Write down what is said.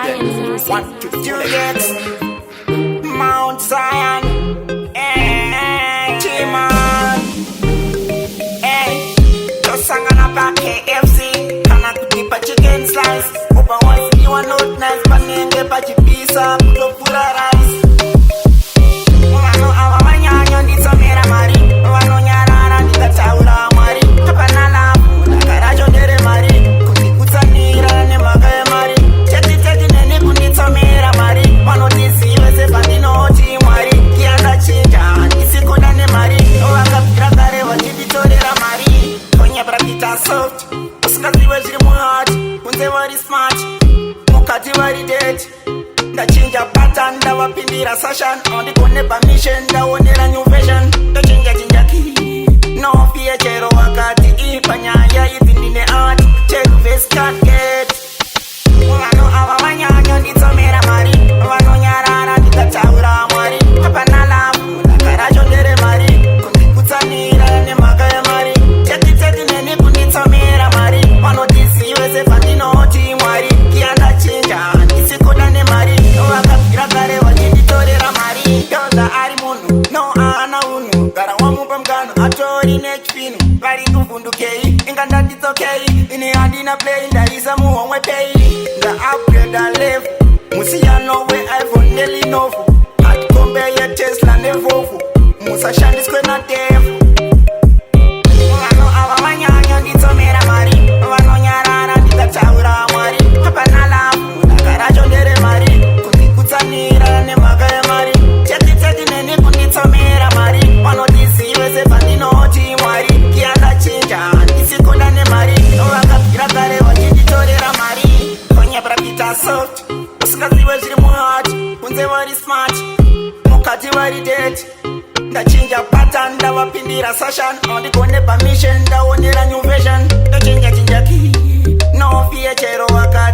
them. Want to Juliet, Mount Zion, T-Man. Just sang on a back KFC, kana kujipa chicken slice. Opa once you are not nice, but nenge pa chipisa, pulo pura rice. Wano awa wanyanyo ndito mera mari, wano nyarara ndika taura mari. Kapa nalafu, nakarajo dere mari, kutikutanira ne magaye mari. Cheti nene kundito mera mari, wano tisiwe se bandino oti mari. Kianda chinja, nisikuda ne mari, waka pirakare wajiditorera mari. Konya brakita soft, usikati wajiri muhati, kunze wari smart, mukati wari dead. Ndachinja pattern, ndawapindira session. Ondikone permission, ndawonera new version. Ndochinja ki, no fear chero wakati ipanyaya idindine art. Check face can't get. Wano awa wanyanyo nditomera mari, wano nyarara ndikataura mari. Hapa nalafu, nakarajo ndere mari, kundikutanira ne magaye mari. Cheti nene kunditomera mari, wano tisiwe se pandinoti mwari. Kianda chinja, nisikuda ne mari, wakapira wajiditorera mari. Yoza ari munu, no ana unu, gara wamupa mgano, atori nechpinu. Bari kuvundukei, inga ndaditokei, ini handina play, ndarisa muhomwe pay. Nga upgrade and live, musia no way iPhone neli nofu. Hadi kombe ye Tesla nevofu, musa shandiskwe na defu. Wano awa wanyanyo nditomera mari, wano nyarara ndikataura mari. Hapa nalafu, nakarajo ndere mari, kundikutanira ne magaye mari. Cheti nene kunditomera mari, wano tisiwe se pandinoti mwari. Kianda chinja, nisikuda ne mari, wakapira kare wajiditorera mari. Konya brakita soft, usikatiwe jiri muhati, kunze wari smart, mukati wari dead. Ndachinja pattern, ndawapindira session. Ondikone permission, ndawonera new version. Ndochinja ki, no fear chero wakati